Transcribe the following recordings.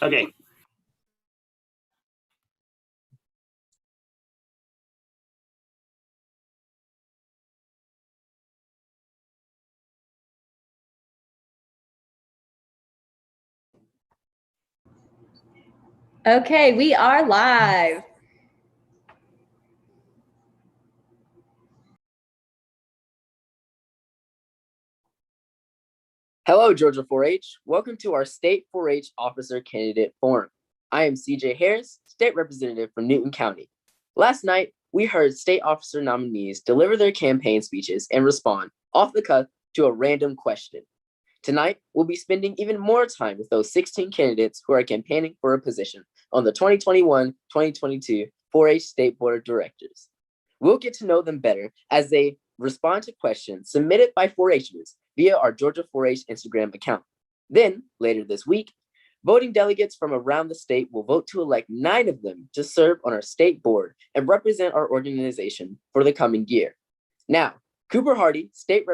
Okay. Okay, we are live. Hello, Georgia 4-H. Welcome to our State 4-H Officer Candidate Forum. I am CJ Harris, State Representative from Newton County. Last night, we heard state officer nominees deliver their campaign speeches and respond off the cuff to a random question. Tonight, we'll be spending even more time with those 16 candidates who are campaigning for a position on the 2021-2022 4-H State Board of Directors. We'll get to know them better as they respond to questions submitted by 4-Hers via our Georgia 4-H Instagram account. Then, later this week, voting delegates from around the state will vote to elect 9 of them to serve on our state board and represent our organization for the coming year. Now, Cooper Hardy, state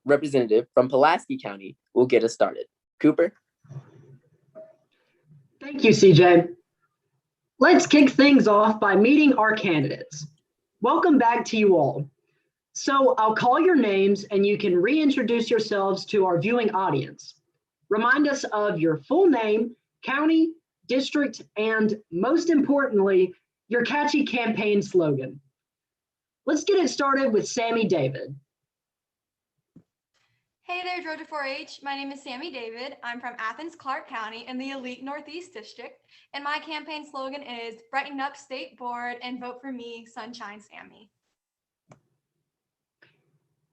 representative from Pulaski County, will get us started. Cooper? Thank you, CJ. Let's kick things off by meeting our candidates. Welcome back to you all. So I'll call your names and you can reintroduce yourselves to our viewing audience. Remind us of your full name, county, district, and most importantly, your catchy campaign slogan. Let's get it started with Sammy David. Hey there, Georgia 4-H. My name is Sammy David. I'm from Athens, Clark County in the elite Northeast District. And my campaign slogan is brighten up state board and vote for me, Sunshine Sammy.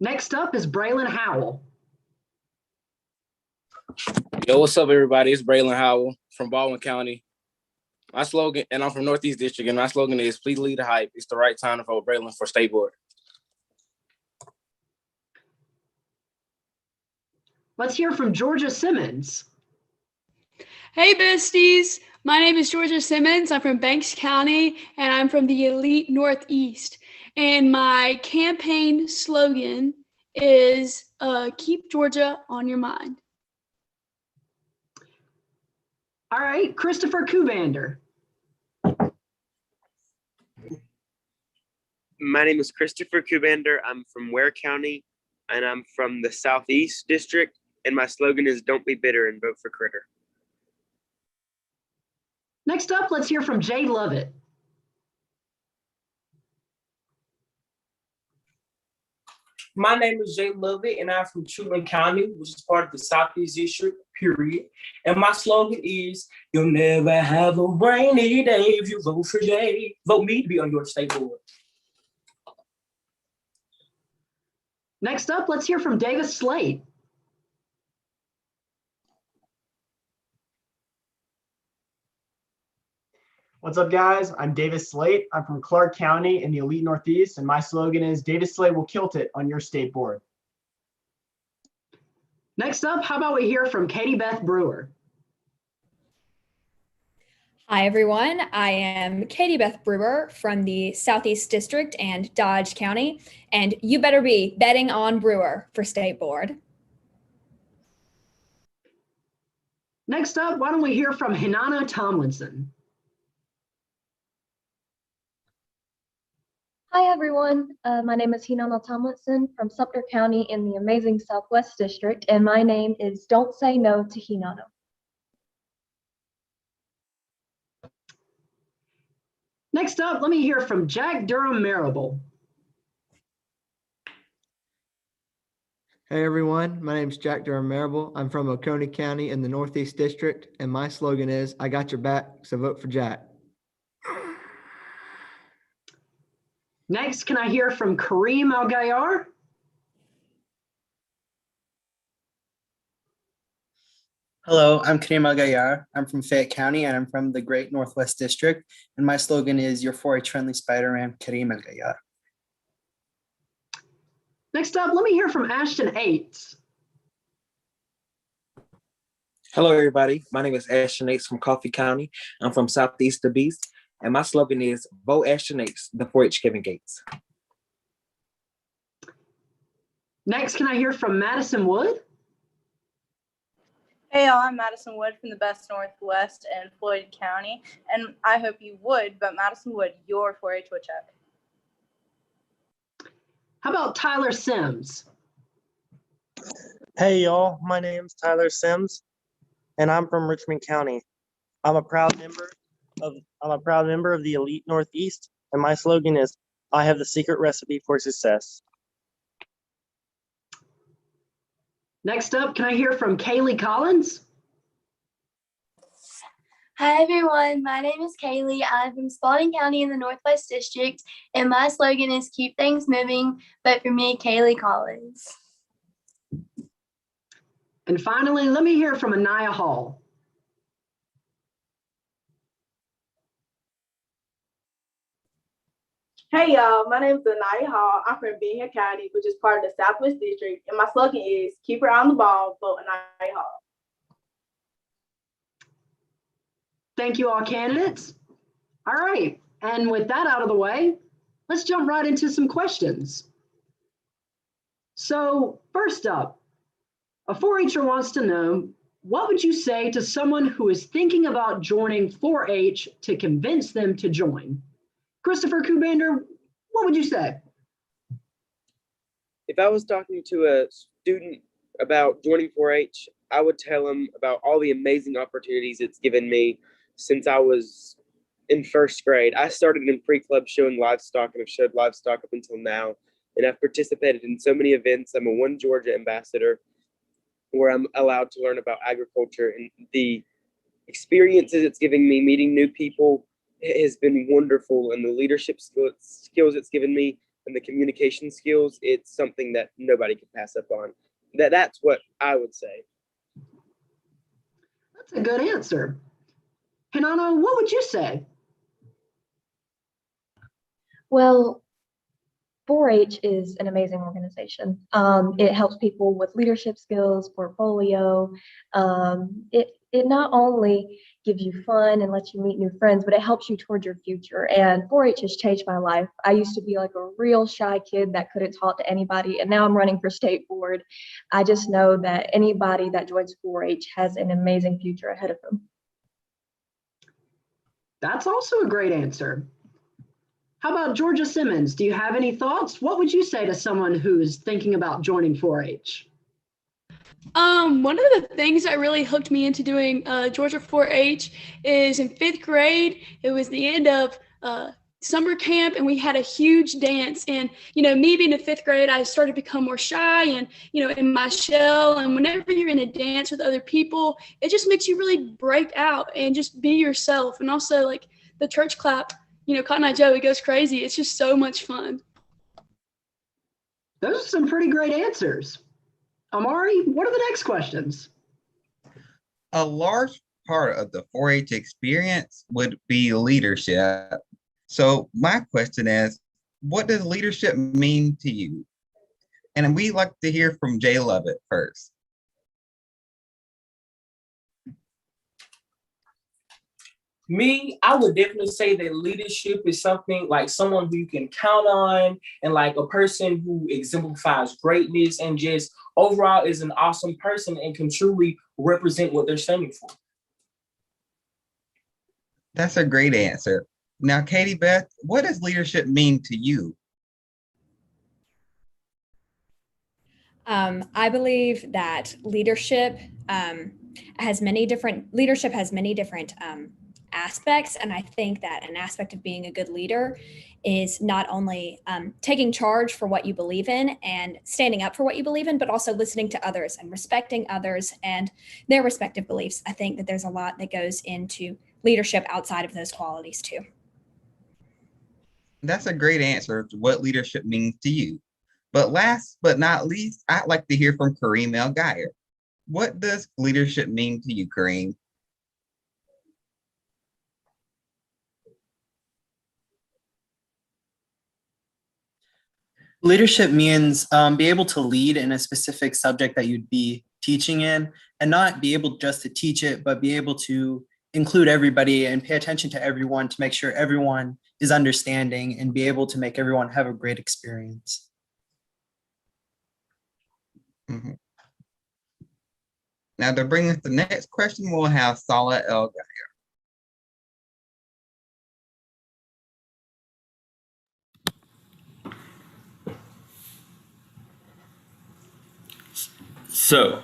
Next up is Braylon Howell. Yo, what's up, everybody? It's Braylon Howell from Baldwin County. My slogan, and I'm from Northeast District, and my slogan is please lead the hype. It's the right time to vote Braylon for state board. Let's hear from Georgia Simmons. Hey, besties. My name is Georgia Simmons. I'm from Banks County, and I'm from the elite Northeast. And my campaign slogan is keep Georgia on your mind. All right, Christopher Kuvander. My name is Christopher Kubander. I'm from Ware County, and I'm from the Southeast District. And my slogan is don't be bitter and vote for Critter. Next up, let's hear from Jay Lovett. My name is Jay Lovett, and I'm from Truman County, which is part of the Southeast District, period. And my slogan is, you'll never have a rainy day if you vote for Jay. Vote me to be on your state board. Next up, let's hear from Davis Slate. What's up, guys? I'm Davis Slate. I'm from Clark County in the elite Northeast, and my slogan is Davis Slate will kilt it on your state board. Next up, how about we hear from Katie Beth Brewer? Hi, everyone. I am Katie Beth Brewer from the Southeast District and Dodge County, and you better be betting on Brewer for state board. Next up, why don't we hear from Hinana Tomlinson? Hi, everyone. My name is Hinana Tomlinson from Sumter County in the amazing Southwest District, and my name is Don't Say No to Hinana. Next up, let me hear from Jack Durham Marable. Hey everyone, my name is Jack Durham Marable. I'm from Oconee County in the Northeast District, and my slogan is, I got your back, so vote for Jack. Next, can I hear from Kareem Al-Gayar? Hello, I'm Kareem Al-Gayar. I'm from Fayette County, and I'm from the Great Northwest District, and my slogan is your 4-H friendly Spider-Man, Kareem Al-Gayar. Next up, let me hear from Ashton Aites. Hello, everybody. My name is Ashton Aites from Coffee County. I'm from Southeast the Beast, and my slogan is vote Ashton Aites, the 4-H Kevin Gates. Next, can I hear from Madison Wood? Hey y'all, I'm Madison Wood from the Best Northwest and Floyd County, and I hope you would, but Madison Wood, your 4-H woodchuck. How about Tyler Sims? Hey y'all, my name's Tyler Sims, and I'm from Richmond County. I'm a proud member of the Elite Northeast, and my slogan is, I have the secret recipe for success. Next up, can I hear from Kaylee Collins? Hi everyone, my name is Kaylee. I'm from Spalding County in the Northwest District, and my slogan is keep things moving, but for me, Kaylee Collins. And finally, let me hear from Anaya Hall. Hey y'all, my name is Anaya Hall. I'm from Benton County, which is part of the Southwest District, and my slogan is keep her on the ball, vote Anaya Hall. Thank you all candidates. All right, and with that out of the way, let's jump right into some questions. So first up, a 4-H'er wants to know, what would you say to someone who is thinking about joining 4-H to convince them to join? Christopher Kubander, what would you say? If I was talking to a student about joining 4-H, I would tell them about all the amazing opportunities it's given me since I was in first grade. I started in pre-club showing livestock and have showed livestock up until now. And I've participated in so many events. I'm a One Georgia ambassador where I'm allowed to learn about agriculture, and the experiences it's giving me, meeting new people, has been wonderful. And the leadership skills it's given me and the communication skills, it's something that nobody can pass up on. That's what I would say. That's a good answer. Hinana, what would you say? Well, 4-H is an amazing organization. It helps people with leadership skills, portfolio. It not only gives you fun and lets you meet new friends, but it helps you towards your future. And 4-H has changed my life. I used to be like a real shy kid that couldn't talk to anybody, and now I'm running for state board. I just know that anybody that joins 4-H has an amazing future ahead of them. That's also a great answer. How about Georgia Simmons? Do you have any thoughts? What would you say to someone who's thinking about joining 4-H? One of the things that really hooked me into doing Georgia 4-H is in 5th grade. It was the end of summer camp, and we had a huge dance. And me being in 5th grade, I started to become more shy and in my shell. And whenever you're in a dance with other people, it just makes you really break out and just be yourself. And also, like, the church clap, Cotton Eye Joe, it goes crazy. It's just so much fun. Those are some pretty great answers. Amari, what are the next questions? A large part of the 4-H experience would be leadership. So my question is, what does leadership mean to you? And we'd like to hear from Jay Lovett first. Me, I would definitely say that leadership is something like someone who you can count on, and like a person who exemplifies greatness and just overall is an awesome person and can truly represent what they're standing for. That's a great answer. Now, Katie Beth, what does leadership mean to you? I believe that leadership has many different aspects, and I think that an aspect of being a good leader is not only taking charge for what you believe in and standing up for what you believe in, but also listening to others and respecting others and their respective beliefs. I think that there's a lot that goes into leadership outside of those qualities too. That's a great answer to what leadership means to you. But last but not least, I'd like to hear from Kareem El Gayer. What does leadership mean to you, Kareem? Leadership means be able to lead in a specific subject that you'd be teaching in, and not be able just to teach it, but be able to include everybody and pay attention to everyone to make sure everyone is understanding and be able to make everyone have a great experience. Mm-hmm. Now to bring us the next question, we'll have Sala El. So,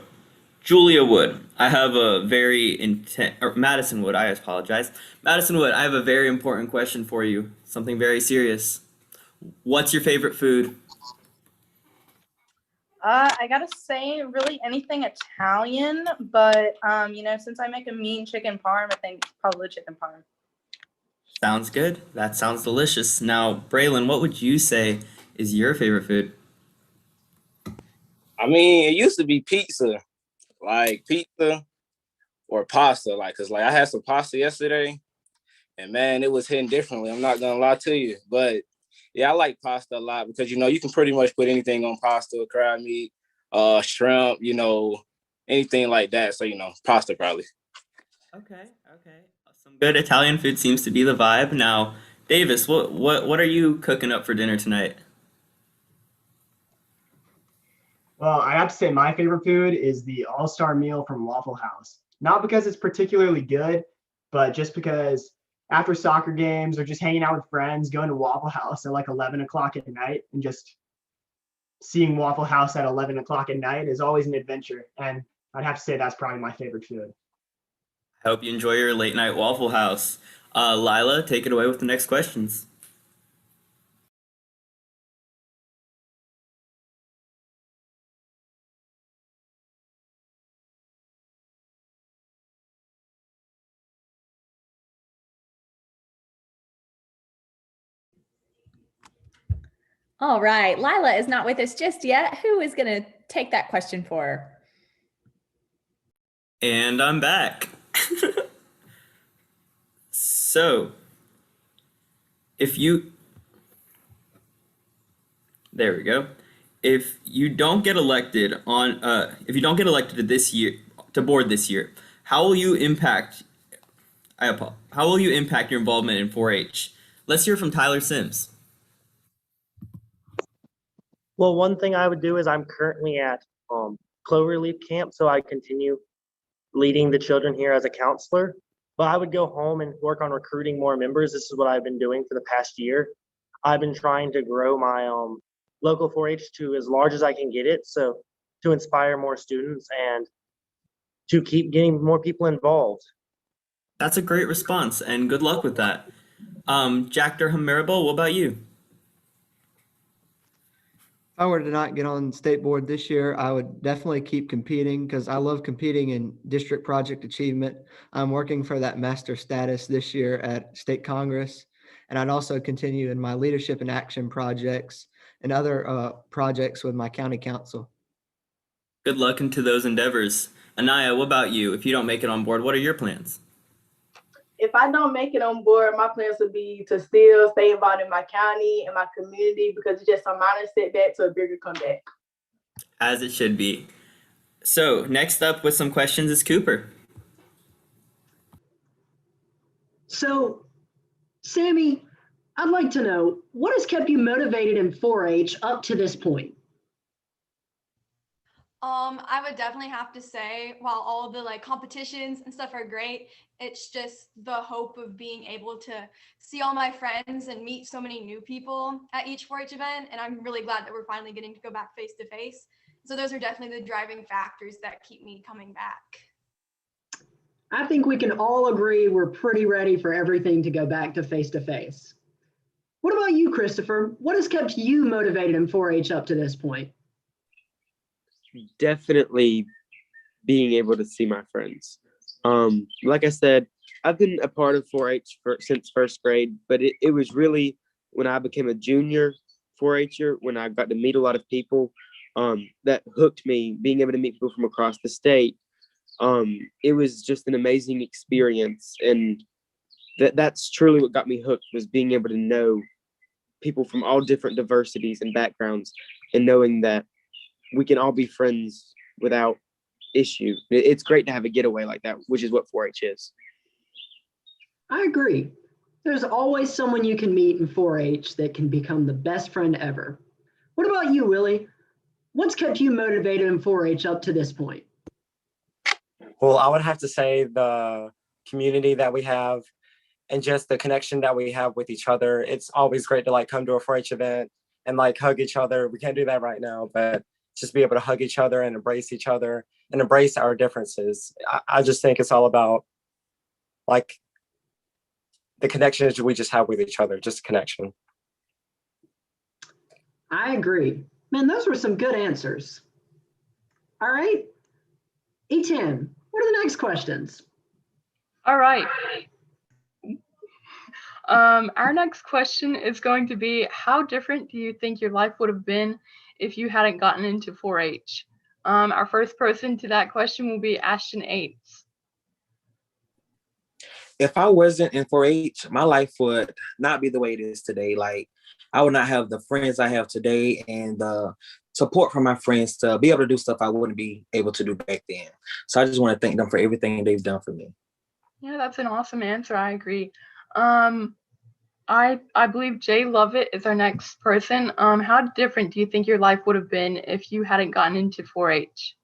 Julia Wood, I have a very intent, or Madison Wood, I apologize. Madison Wood, I have a very important question for you, something very serious. What's your favorite food? I gotta say, really anything Italian, but since I make a mean chicken parm, I think probably chicken parm. Sounds good. That sounds delicious. Now, Braylon, what would you say is your favorite food? I mean, it used to be pizza, like pizza or pasta, like, cause like I had some pasta yesterday, and man, it was hitting differently. I'm not gonna lie to you, but yeah, I like pasta a lot because you can pretty much put anything on pasta, crab meat, shrimp, anything like that. So pasta probably. Okay. Some good Italian food seems to be the vibe. Now, Davis, what are you cooking up for dinner tonight? Well, I have to say my favorite food is the all-star meal from Waffle House. Not because it's particularly good, but just because after soccer games or just hanging out with friends, going to Waffle House at like 11 o'clock at night and just seeing Waffle House at 11 o'clock at night is always an adventure. And I'd have to say that's probably my favorite food. I hope you enjoy your late night Waffle House. Lila, take it away with the next questions. All right. Lila is not with us just yet. Who is going to take that question for her? And I'm back. So, there we go. If you don't get elected to board this year, how will you impact your involvement in 4-H? Let's hear from Tyler Sims. Well, one thing I would do is I'm currently at Cloverleaf Camp, so I continue leading the children here as a counselor. But I would go home and work on recruiting more members. This is what I've been doing for the past year. I've been trying to grow my local 4-H to as large as I can get it, so to inspire more students and to keep getting more people involved. That's a great response, and good luck with that. Jack Durham Marable, what about you? If I were to not get on state board this year, I would definitely keep competing because I love competing in district project achievement. I'm working for that master status this year at State Congress, and I'd also continue in my leadership and action projects and other projects with my county council. Good luck into those endeavors. Anaya, what about you? If you don't make it on board, what are your plans? If I don't make it on board, my plans would be to still stay involved in my county and my community because it's just a minor setback to a bigger comeback. As it should be. So, next up with some questions is Cooper. So, Sammy, I'd like to know, what has kept you motivated in 4-H up to this point? I would definitely have to say, while all the competitions and stuff are great, it's just the hope of being able to see all my friends and meet so many new people at each 4-H event. And I'm really glad that we're finally getting to go back face to face. So those are definitely the driving factors that keep me coming back. I think we can all agree we're pretty ready for everything to go back to face to face. What about you, Christopher? What has kept you motivated in 4-H up to this point? Definitely being able to see my friends. Like I said, I've been a part of 4-H since first grade, but it was really when I became a junior 4-Her, when I got to meet a lot of people, that hooked me, being able to meet people from across the state. It was just an amazing experience, and that's truly what got me hooked, was being able to know people from all different diversities and backgrounds, and knowing that we can all be friends without issue. It's great to have a getaway like that, which is what 4-H is. I agree. There's always someone you can meet in 4-H that can become the best friend ever. What about you, Willie? What's kept you motivated in 4-H up to this point? Well, I would have to say the community that we have and just the connection that we have with each other. It's always great to like come to a 4-H event and like hug each other. We can't do that right now, but just be able to hug each other and embrace each other and embrace our differences. I just think it's all about like the connections we just have with each other, just connection. I agree. Man, those were some good answers. All right. E10, what are the next questions? All right. Our next question is going to be, how different do you think your life would have been if you hadn't gotten into 4-H? Our first person to that question will be Ashton Ates. If I wasn't in 4-H, my life would not be the way it is today. Like, I would not have the friends I have today and the support from my friends to be able to do stuff I wouldn't be able to do back then. So I just want to thank them for everything they've done for me. Yeah, that's an awesome answer. I agree. I believe Jay Lovett is our next person. How different do you think your life would have been if you hadn't gotten into 4-H?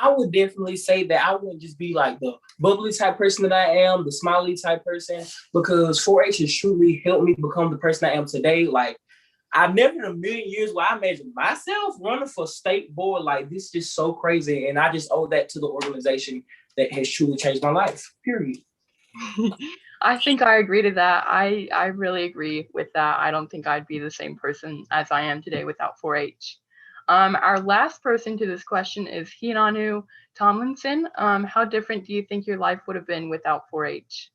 I would definitely say that I wouldn't just be like the bubbly type person that I am, the smiley type person, because 4-H has truly helped me become the person I am today. Like, I've never in a million years where I imagined myself running for state board. Like, this is just so crazy. And I just owe that to the organization that has truly changed my life, period. I think I agree to that. I really agree with that. I don't think I'd be the same person as I am today without 4-H. Our last person to this question is Hinanu Tomlinson. How different do you think your life would have been without 4-H?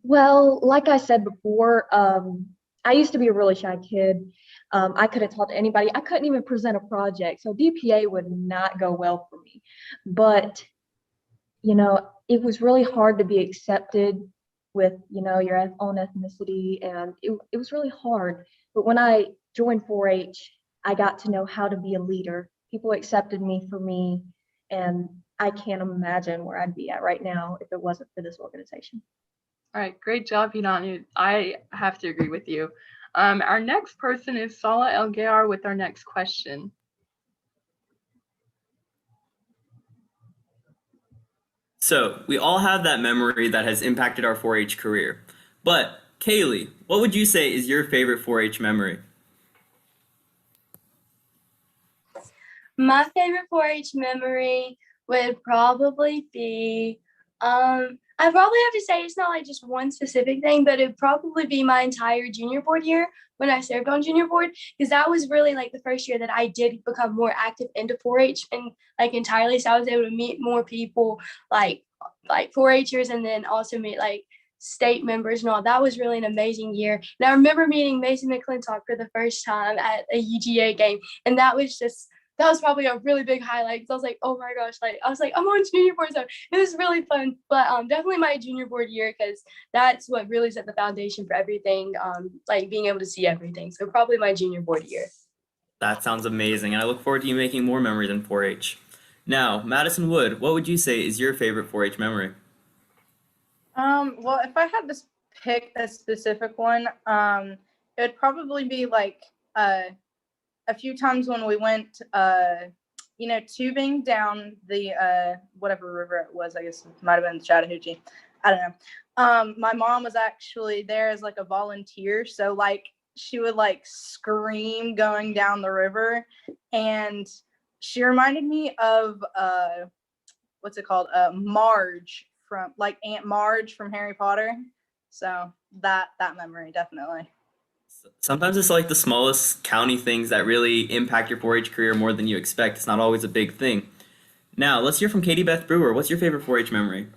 Well, like I said before, I used to be a really shy kid. I couldn't talk to anybody. I couldn't even present a project. So DPA would not go well for me. But, you know, it was really hard to be accepted with, you know, your own ethnicity. And it was really hard. But when I joined 4-H, I got to know how to be a leader. People accepted me for me. And I can't imagine where I'd be at right now if it wasn't for this organization. All right, great job, Hinanu. I have to agree with you. Our next person is Salah El Gayar with our next question. So we all have that memory that has impacted our 4-H career. But Kaylee, what would you say is your favorite 4-H memory? My favorite 4-H memory would probably be, I probably have to say it's not like just one specific thing, but it'd probably be my entire junior board year when I served on junior board, because that was really like the first year that I did become more active into 4-H and like entirely. So I was able to meet more people like 4-Hers and then also meet like state members and all. That was really an amazing year. And I remember meeting Mason McClintock for the first time at a UGA game, and that was probably a really big highlight because I was like, oh my gosh, like I was like, I'm on junior board, so it was really fun. But definitely my junior board year, because that's what really set the foundation for everything, like being able to see everything. So probably my junior board year. That sounds amazing, and I look forward to you making more memories in 4-H. Now, Madison Wood, what would you say is your favorite 4-H memory? Well, if I had to pick a specific one, it would probably be like a few times when we went, tubing down the whatever river it was. I guess it might have been Chattahoochee. I don't know. My mom was actually there as like a volunteer, so like she would like scream going down the river, and she reminded me of what's it called? Marge from like Aunt Marge from Harry Potter. So that memory definitely. Sometimes it's like the smallest county things that really impact your 4-H career more than you expect. It's not always a big thing. Now, let's hear from Katie Beth Brewer. What's your favorite 4-H memory?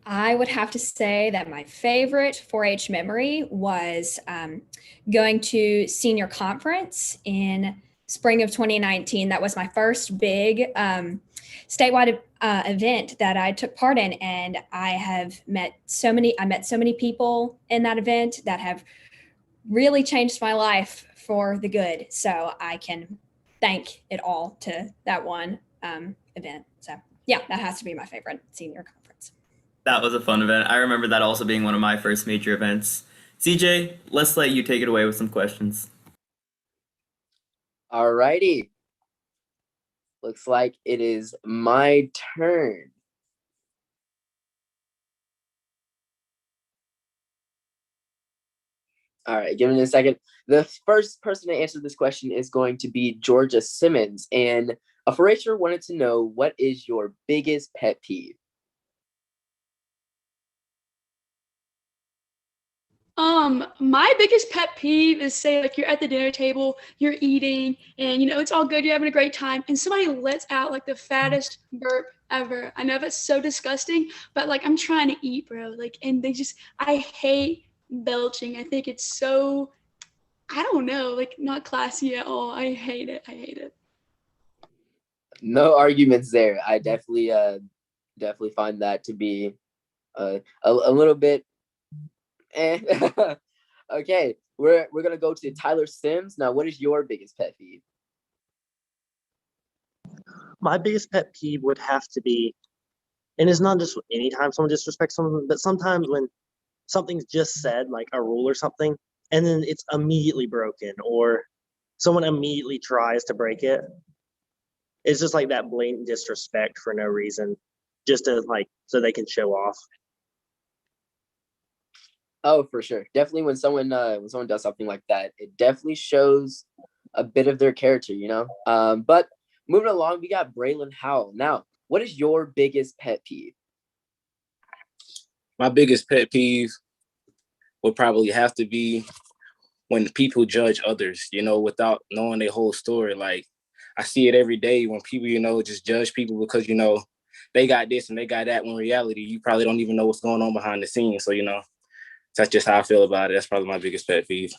I would have to say that my favorite 4-H memory was going to senior conference in spring of 2019. That was my first big statewide event that I took part in, and I met so many people in that event that have really changed my life for the good. So I can thank it all to that one event. So yeah, that has to be my favorite senior conference. That was a fun event. I remember that also being one of my first major events. CJ, let's let you take it away with some questions. Alrighty. Looks like it is my turn. All right, give me a second. The first person to answer this question is going to be Georgia Simmons. And a 4-H'er wanted to know, what is your biggest pet peeve? My biggest pet peeve is, say, like, you're at the dinner table, you're eating, and it's all good, you're having a great time, and somebody lets out like the fattest burp ever. I know that's so disgusting, but like, I'm trying to eat, bro. Like, and I hate belching. I think it's so, I don't know, like, not classy at all. I hate it. I hate it. No arguments there. I definitely find that to be a little bit Okay, we're gonna go to Tyler Sims. Now, what is your biggest pet peeve? My biggest pet peeve would have to be, and it's not just anytime someone disrespects someone, but sometimes when something's just said, like a rule or something, and then it's immediately broken, or someone immediately tries to break it. It's just like that blatant disrespect for no reason, just to like so they can show off. Oh, for sure. Definitely when someone does something like that, it definitely shows a bit of their character, But moving along, we got Braylon Howell. Now, what is your biggest pet peeve? My biggest pet peeve would probably have to be when people judge others, without knowing their whole story. Like, I see it every day when people, just judge people because, they got this and they got that, when in reality, you probably don't even know what's going on behind the scenes. So, that's just how I feel about it. That's probably my biggest pet peeve.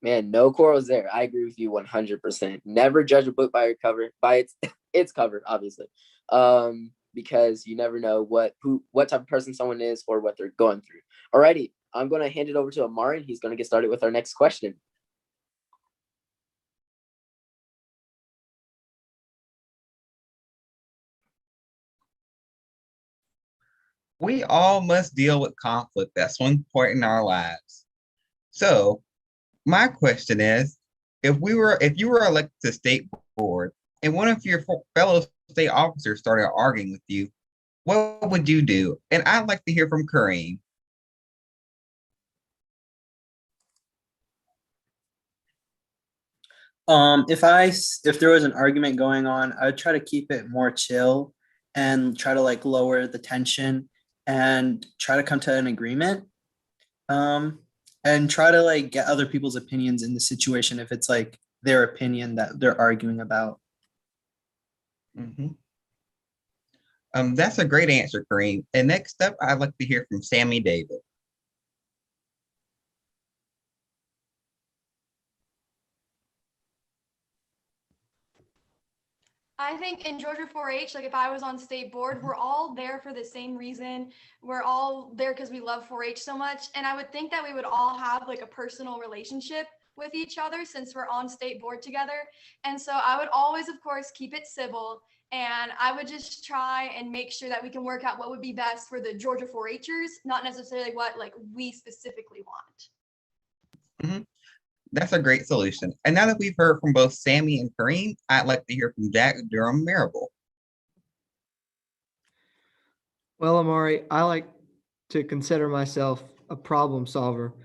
Man, no quarrels there. I agree with you 100%. Never judge a book by its cover, obviously, because you never know what type of person someone is or what they're going through. Alrighty, I'm going to hand it over to Amari, and he's going to get started with our next question. We all must deal with conflict at some point in our lives. So my question is, if you were elected to state board and one of your fellow state officers started arguing with you, what would you do? And I'd like to hear from Kareem. If there was an argument going on, I would try to keep it more chill and try to like lower the tension and try to come to an agreement. And try to like get other people's opinions in the situation if it's like their opinion that they're arguing about. Mm-hmm. That's a great answer, Kareem. And next up, I'd like to hear from Sammy David. I think in Georgia 4-H, like if I was on state board, we're all there for the same reason. We're all there because we love 4-H so much. And I would think that we would all have like a personal relationship with each other since we're on state board together. And so I would always, of course, keep it civil. And I would just try and make sure that we can work out what would be best for the Georgia 4-Hers, not necessarily what like we specifically want. Mm-hmm. That's a great solution. And now that we've heard from both Sammy and Kareem, I'd like to hear from Jack Durham Marable. Well, Amari, I like to consider myself a problem solver.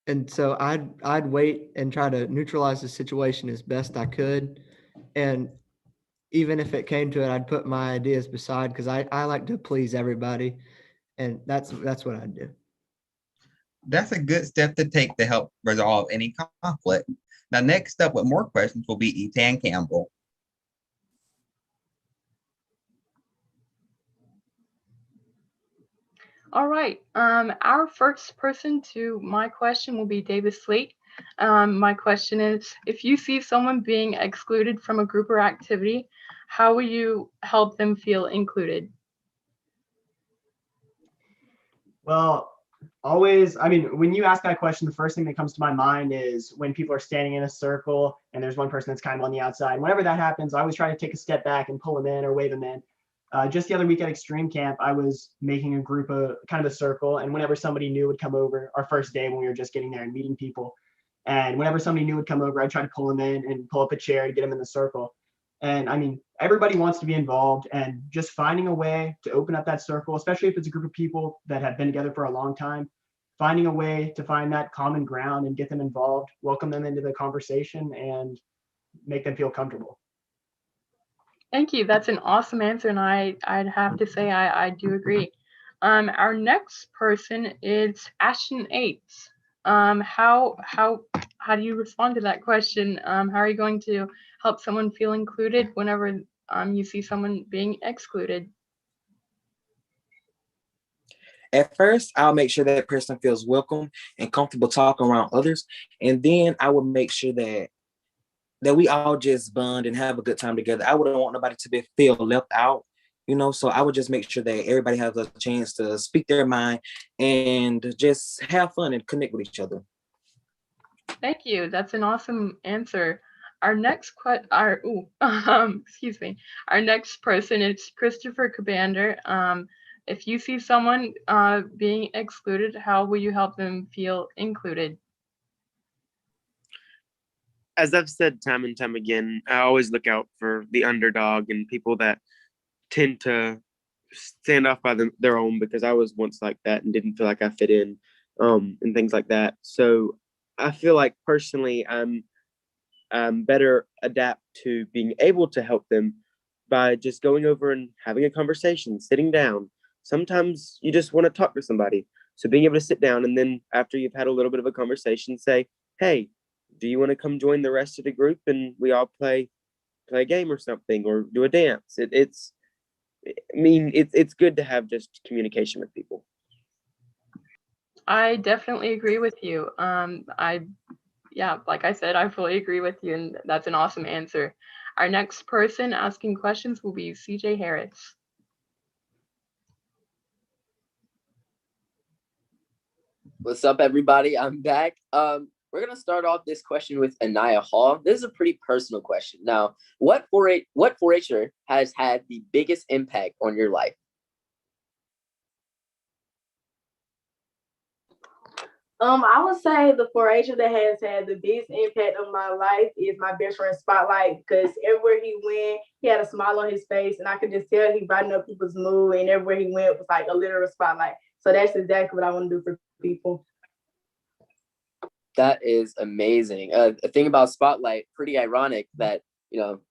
And so I'd wait and try to neutralize the situation as best I could. And even if it came to it, I'd put my ideas beside because I like to please everybody. And that's what I'd do. That's a good step to take to help resolve any conflict. Now, next up with more questions will be Etan Campbell. All right. Our first person to my question will be David Slate. My question is, if you see someone being excluded from a group or activity, how will you help them feel included? Well, always, when you ask that question, the first thing that comes to my mind is when people are standing in a circle and there's one person that's kind of on the outside. Whenever that happens, I always try to take a step back and pull them in or wave them in. Just the other week at Extreme Camp, I was making a group of kind of a circle, and whenever somebody new would come over, our first day when we were just getting there and meeting people, and whenever somebody new would come over, I'd try to pull them in and pull up a chair to get them in the circle. And I mean, everybody wants to be involved, and just finding a way to open up that circle, especially if it's a group of people that have been together for a long time, finding a way to find that common ground and get them involved, welcome them into the conversation, and make them feel comfortable. Thank you. That's an awesome answer, and I'd have to say I do agree. Our next person is Ashton Eights. How do you respond to that question? How are you going to help someone feel included whenever you see someone being excluded? At first, I'll make sure that person feels welcome and comfortable talking around others, and then I will make sure that we all just bond and have a good time together. I wouldn't want nobody to feel left out, so I would just make sure that everybody has a chance to speak their mind and just have fun and connect with each other. Thank you. That's an awesome answer. Our next excuse me. Our next person is Christopher Cabander. If you see someone being excluded, how will you help them feel included? As I've said time and time again, I always look out for the underdog and people that tend to stand off by their own, because I was once like that and didn't feel like I fit in, and things like that. So I feel like personally, I'm better adapt to being able to help them by just going over and having a conversation, sitting down. Sometimes you just want to talk to somebody. So being able to sit down, and then after you've had a little bit of a conversation, say, hey, do you want to come join the rest of the group and we all play a game or something, or do a dance? It's good to have just communication with people. I definitely agree with you. Like I said, I fully agree with you, and that's an awesome answer. Our next person asking questions will be CJ Harris. What's up, everybody? I'm back. We're gonna start off this question with Anaya Hall. This is a pretty personal question. Now, what 4-H'er has had the biggest impact on your life? I would say the 4-H'er that has had the biggest impact on my life is my best friend Spotlight, because everywhere he went, he had a smile on his face, and I could just tell he brightened up people's mood, and everywhere he went was like a literal spotlight. So that's exactly what I want to do for people. That is amazing. The thing about Spotlight, pretty ironic that,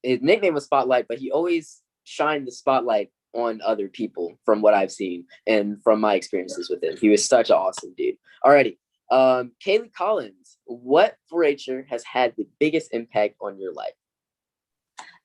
his nickname was Spotlight, but he always shined the spotlight on other people from what I've seen and from my experiences with him. He was such an awesome dude. Alrighty. Kaylee Collins, what 4-H'er has had the biggest impact on your life?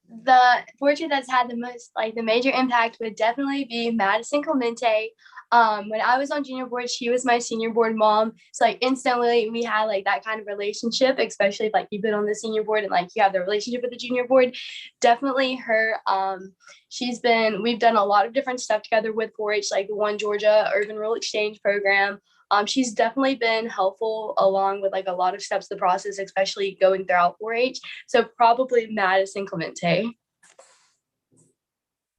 The 4-H'er that's had the most, the major impact would definitely be Madison Clemente. When I was on junior board, she was my senior board mom. So instantly we had that kind of relationship, especially if you've been on the senior board and you have the relationship with the junior board. Definitely her. We've done a lot of different stuff together with 4-H, like the One Georgia Urban Rural Exchange program. She's definitely been helpful along with a lot of steps of the process, especially going throughout 4-H. So probably Madison Clemente.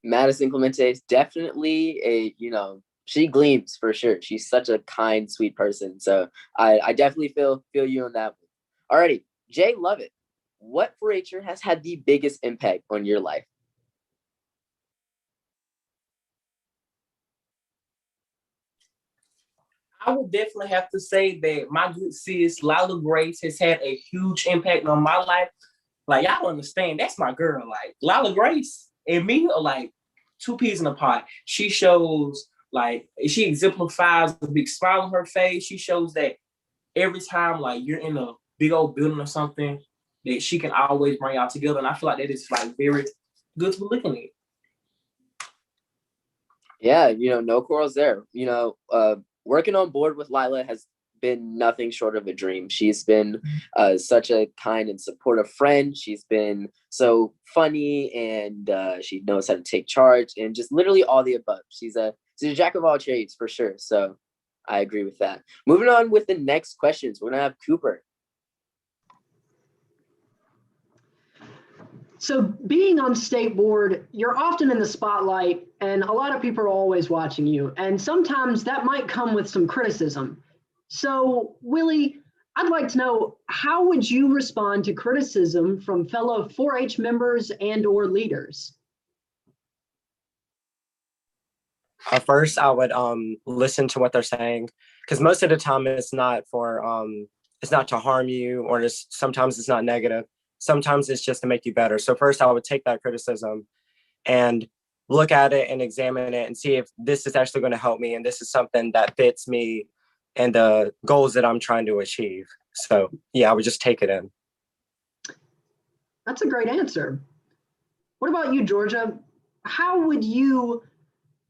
Madison Clemente is definitely she gleams for sure. She's such a kind, sweet person. So I definitely feel you on that one. Alrighty, Jay Lovett, what 4-H'er has had the biggest impact on your life? I would definitely have to say that my good sis, Lila Grace, has had a huge impact on my life. Y'all understand, that's my girl. Lila Grace and me are two peas in a pot. She shows, she exemplifies a big smile on her face. She shows that every time, you're in a big old building or something, that she can always bring y'all together. And I feel like that is, very good to be looking at. Yeah, no quarrels there. Working on board with Lila has been nothing short of a dream. She's been such a kind and supportive friend. She's been so funny, and she knows how to take charge, and just literally all the above. She's a jack of all trades for sure. So I agree with that. Moving on with the next questions, we're gonna have Cooper. So being on state board, you're often in the spotlight and a lot of people are always watching you. And sometimes that might come with some criticism. So Willie, I'd like to know, how would you respond to criticism from fellow 4-H members and or leaders? First, I would listen to what they're saying, because most of the time it's not to harm you, or just sometimes it's not negative. Sometimes it's just to make you better. So first, I would take that criticism and look at it and examine it and see if this is actually going to help me and this is something that fits me and the goals that I'm trying to achieve. So yeah, I would just take it in. That's a great answer. What about you, Georgia? How would you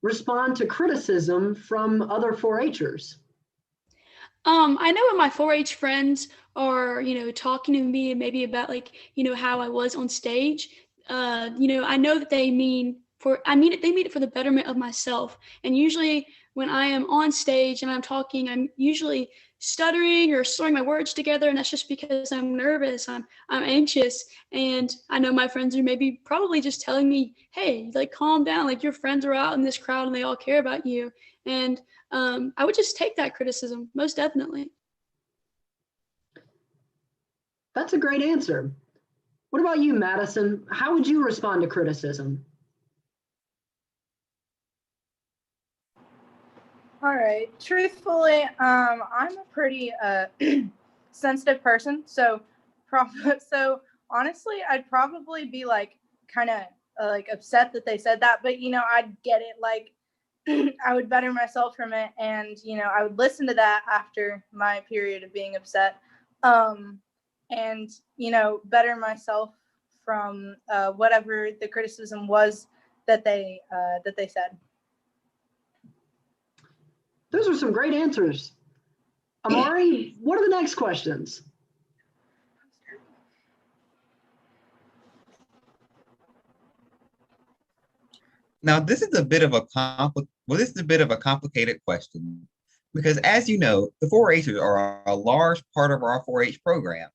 respond to criticism from other 4-Hers? I know when my 4-H friends are, talking to me maybe about how I was on stage, I know that they mean it for the betterment of myself. And usually when I am on stage and I'm talking, I'm usually stuttering or slurring my words together, and that's just because I'm nervous, I'm anxious, and I know my friends are maybe probably just telling me, hey, calm down, your friends are out in this crowd and they all care about you. And I would just take that criticism, most definitely. That's a great answer. What about you, Madison? How would you respond to criticism? All right. Truthfully, I'm a pretty sensitive person. So honestly, I'd probably be kind of upset that they said that, but I'd get it. I would better myself from it, and I would listen to that after my period of being upset, and better myself from whatever the criticism was that they said. Those are some great answers. Amari, what are the next questions? Now, this is a bit of a complicated question, because as you know, the 4-Hers are a large part of our 4-H program.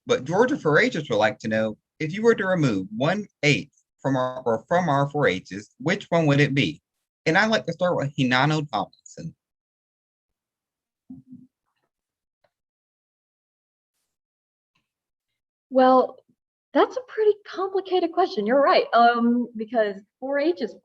But Georgia 4-Hers would like to know, if you were to remove 1/8 from our 4-Hs, which one would it be? And I'd like to start with Hinano Tomlinson. Well, that's a pretty complicated question. You're right. Because 4-H's,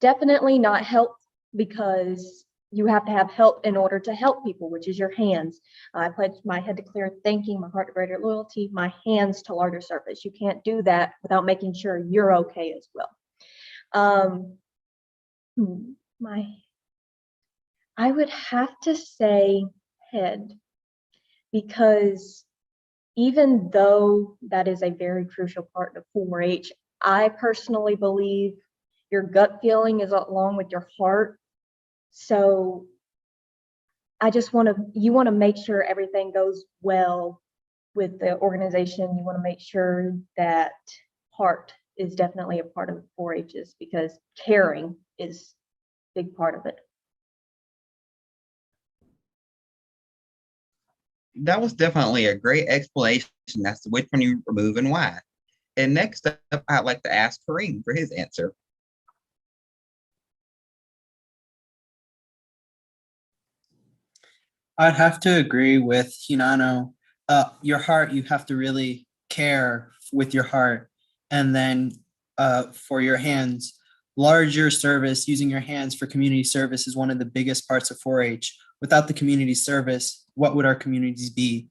definitely not help, because you have to have help in order to help people, which is your hands. I pledge my head to clear thinking, my heart to greater loyalty, my hands to larger service. You can't do that without making sure you're okay as well. I would have to say head, because even though that is a very crucial part of 4-H, I personally believe your gut feeling is along with your heart. So you want to make sure everything goes well with the organization. You want to make sure that heart is definitely a part of 4-H's, because caring is a big part of it. That was definitely a great explanation as to which one you remove and why. And next up, I'd like to ask Kareem for his answer. I'd have to agree with Hinano. Your heart, you have to really care with your heart. And then for your hands, larger service, using your hands for community service is one of the biggest parts of 4-H. Without the community service, what would our communities be?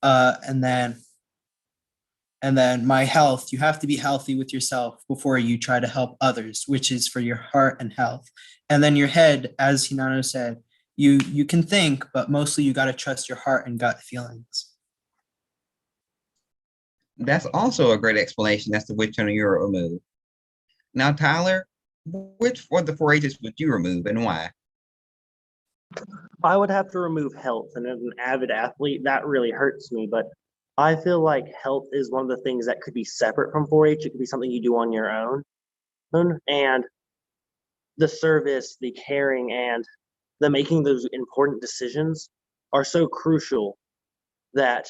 And then my health, you have to be healthy with yourself before you try to help others, which is for your heart and health. And then your head, as Hinano said, you can think, but mostly you got to trust your heart and gut feelings. That's also a great explanation as to which one you remove. Now, Tyler, which of the 4-H's would you remove and why? I would have to remove health, and as an avid athlete, that really hurts me. But I feel like health is one of the things that could be separate from 4-H. It could be something you do on your own. And the service, the caring, and the making those important decisions are so crucial that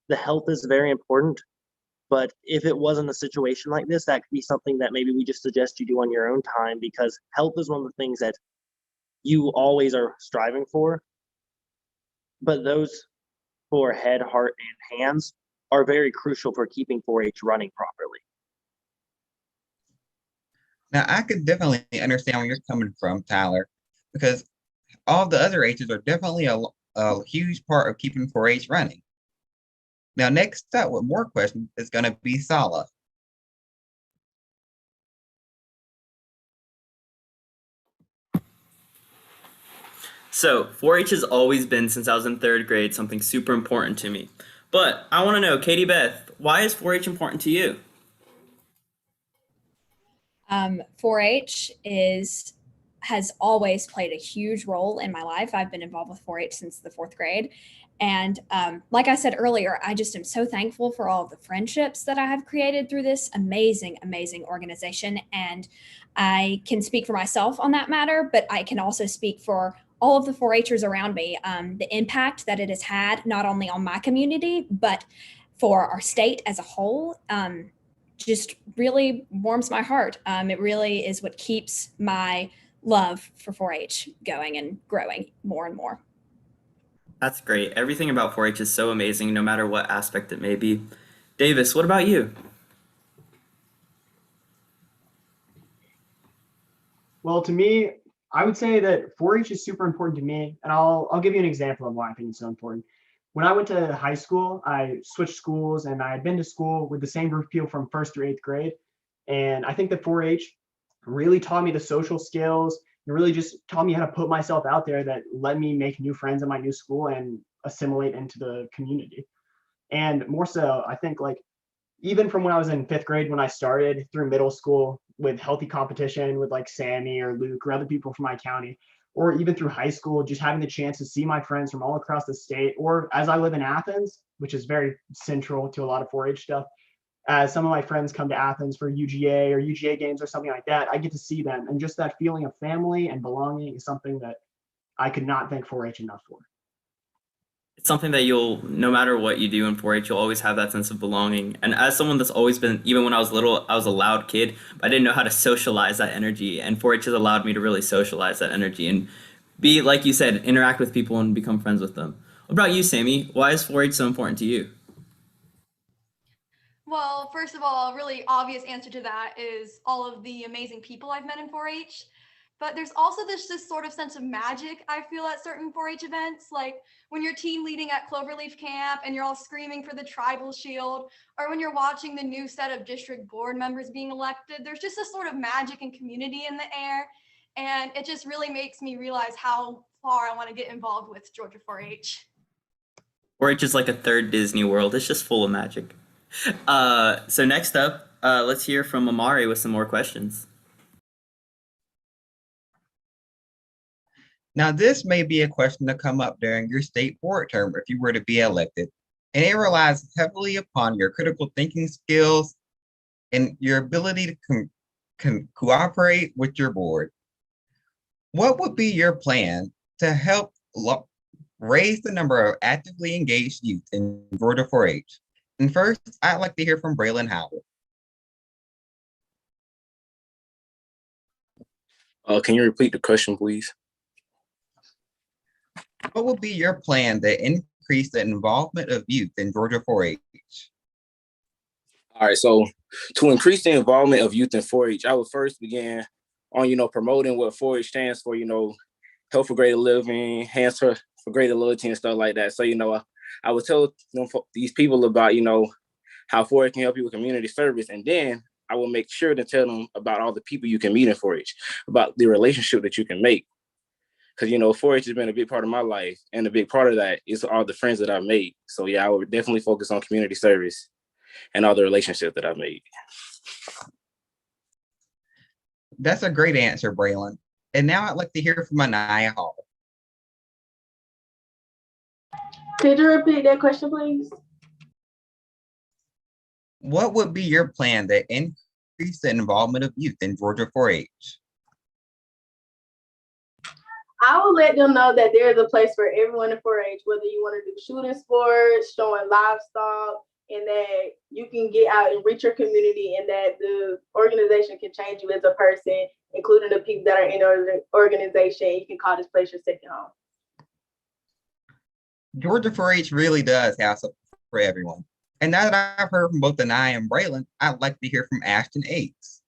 the health is very important. But if it wasn't a situation like this, that could be something that maybe we just suggest you do on your own time, because health is one of the things that you always are striving for. But those for head, heart, and hands are very crucial for keeping 4-H running properly. Now, I could definitely understand where you're coming from, Tyler, because all the other H's are definitely a huge part of keeping 4-H running. Now, next up with more questions is going to be Sala. So 4-H has always been, since I was in 3rd grade, something super important to me. But I want to know, Katie Beth, why is 4-H important to you? 4-H has always played a huge role in my life. I've been involved with 4-H since the 4th grade. And like I said earlier, I just am so thankful for all of the friendships that I have created through this amazing, amazing organization. And I can speak for myself on that matter, but I can also speak for all of the 4-Hers around me, the impact that it has had, not only on my community, but for our state as a whole. Just really warms my heart. It really is what keeps my love for 4-H going and growing more and more. That's great. Everything about 4-H is so amazing, no matter what aspect it may be. Davis, what about you? Well, to me, I would say that 4-H is super important to me, and I'll give you an example of why I think it's so important. When I went to high school, I switched schools, and I had been to school with the same group of people from 1st through 8th grade. And I think that 4-H really taught me the social skills and really just taught me how to put myself out there, that let me make new friends in my new school and assimilate into the community. And more so, I think, like, even from when I was in 5th grade, when I started through middle school with healthy competition with like Sammy or Luke or other people from my county, or even through high school, just having the chance to see my friends from all across the state, or as I live in Athens, which is very central to a lot of 4-H stuff, as some of my friends come to Athens for UGA or UGA games or something like that, I get to see them. And just that feeling of family and belonging is something that I could not thank 4-H enough for. It's something that no matter what you do in 4-H, you'll always have that sense of belonging. And as someone that's always been, even when I was little, I was a loud kid, but I didn't know how to socialize that energy. And 4-H has allowed me to really socialize that energy and be, like you said, interact with people and become friends with them. What about you, Sammy? Why is 4-H so important to you? Well, first of all, a really obvious answer to that is all of the amazing people I've met in 4-H. But there's also this sort of sense of magic I feel at certain 4-H events, like when you're team leading at Cloverleaf Camp and you're all screaming for the tribal shield, or when you're watching the new set of district board members being elected. There's just a sort of magic and community in the air, and it just really makes me realize how far I want to get involved with Georgia 4-H. 4-H is like a third Disney World. It's just full of magic. So next up, let's hear from Amari with some more questions. Now, this may be a question to come up during your state board term if you were to be elected, and it relies heavily upon your critical thinking skills and your ability to cooperate with your board. What would be your plan to help raise the number of actively engaged youth in Georgia 4-H? And first, I'd like to hear from Braylon Howell. Can you repeat the question, please? What would be your plan to increase the involvement of youth in Georgia 4-H? All right, so to increase the involvement of youth in 4-H, I would first begin on, promoting what 4-H stands for, health for greater living, hands for greater loyalty and stuff like that. So, I would tell these people about, how 4-H can help you with community service. And then I will make sure to tell them about all the people you can meet in 4-H, about the relationship that you can make. Because, 4-H has been a big part of my life. And a big part of that is all the friends that I've made. So, yeah, I would definitely focus on community service and all the relationships that I've made. That's a great answer, Braylon. And now I'd like to hear from Anaya Hall. Could you repeat that question, please? What would be your plan to increase the involvement of youth in Georgia 4-H? I will let them know that there is a place for everyone in 4-H, whether you want to do shooting sports, showing livestock, and that you can get out and reach your community, and that the organization can change you as a person, including the people that are in the organization. You can call this place your second home. Georgia 4-H really does have something for everyone. And now that I've heard from both Anaya and Braylon, I'd like to hear from Ashton Ates.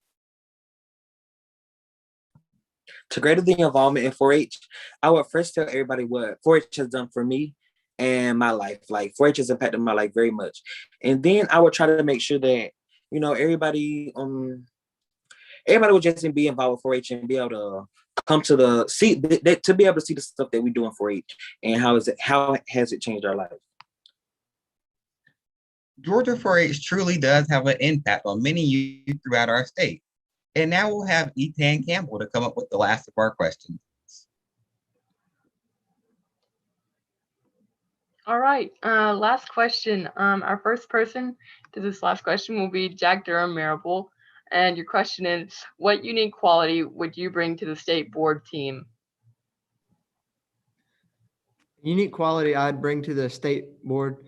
To greater the involvement in 4-H, I would first tell everybody what 4-H has done for me and my life. Like 4-H has impacted my life very much. And then I would try to make sure that, everybody would just be involved with 4-H and be able to come to to be able to see the stuff that we do in 4-H and how has it changed our life. Georgia 4-H truly does have an impact on many youth throughout our state. And now we'll have Ethan Campbell to come up with the last of our questions. All right, last question. Our first person to this last question will be Jack Durham Marable. And your question is, what unique quality would you bring to the state board team? Unique quality I'd bring to the state board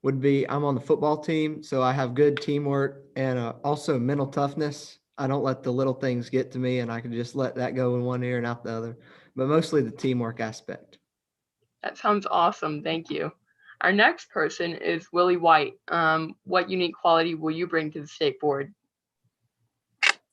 would be I'm on the football team, so I have good teamwork and also mental toughness. I don't let the little things get to me, and I can just let that go in one ear and out the other, but mostly the teamwork aspect. That sounds awesome. Thank you. Our next person is Willie White. What unique quality will you bring to the state board?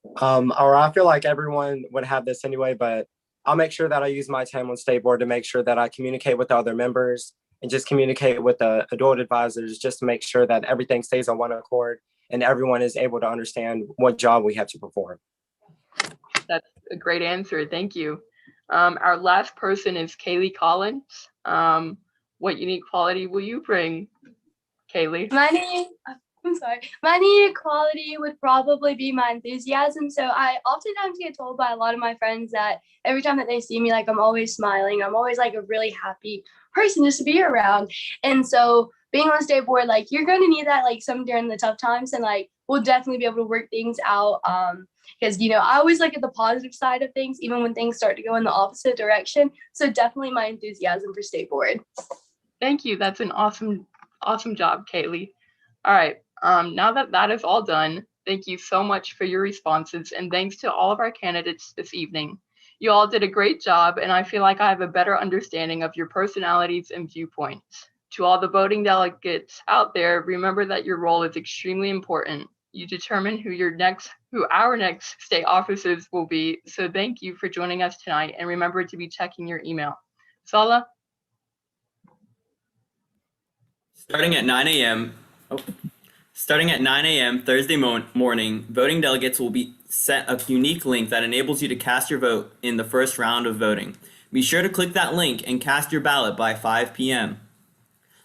Or I feel like everyone would have this anyway, but I'll make sure that I use my time on state board to make sure that I communicate with the other members and just communicate with the adult advisors just to make sure that everything stays on one accord and everyone is able to understand what job we have to perform. That's a great answer. Thank you. Our last person is Kaylee Collins. What unique quality will you bring, Kaylee? My unique quality would probably be my enthusiasm. So I oftentimes get told by a lot of my friends that every time that they see me, like I'm always smiling. I'm always like a really happy person just to be around. And so being on state board, like you're going to need that like some during the tough times, and like we'll definitely be able to work things out. Because I always look at the positive side of things, even when things start to go in the opposite direction. So definitely my enthusiasm for state board. Thank you. That's an awesome job, Kaylee. All right. Now that is all done, thank you so much for your responses, and thanks to all of our candidates this evening. You all did a great job, and I feel like I have a better understanding of your personalities and viewpoints. To all the voting delegates out there, remember that your role is extremely important. You determine who our next state officers will be. So thank you for joining us tonight, and remember to be checking your email. Sala? Starting at 9 a.m. Thursday morning, voting delegates will be sent a unique link that enables you to cast your vote in the first round of voting. Be sure to click that link and cast your ballot by 5 p.m.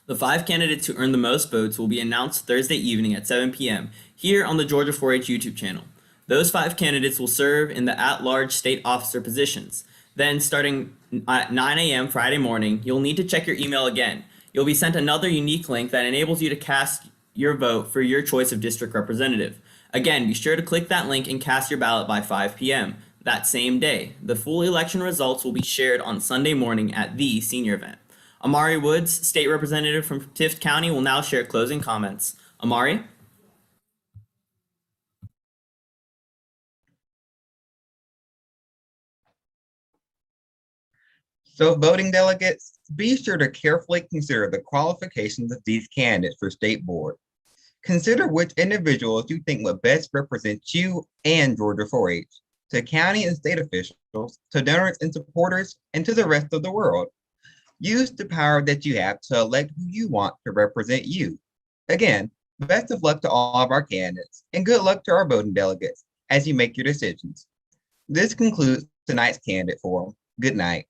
The 5 candidates who earn the most votes will be announced Thursday evening at 7 p.m. here on the Georgia 4-H YouTube channel. Those 5 candidates will serve in the at-large state officer positions. Then, starting at 9 a.m. Friday morning, you'll need to check your email again. You'll be sent another unique link that enables you to cast your vote for your choice of district representative. Again, be sure to click that link and cast your ballot by 5 p.m. that same day. The full election results will be shared on Sunday morning at the senior event. Amari Woods, state representative from Tift County, will now share closing comments. Amari? So voting delegates, be sure to carefully consider the qualifications of these candidates for state board. Consider which individuals you think would best represent you and Georgia 4-H, to county and state officials, to donors and supporters, and to the rest of the world. Use the power that you have to elect who you want to represent you. Again, best of luck to all of our candidates, and good luck to our voting delegates as you make your decisions. This concludes tonight's candidate forum. Good night.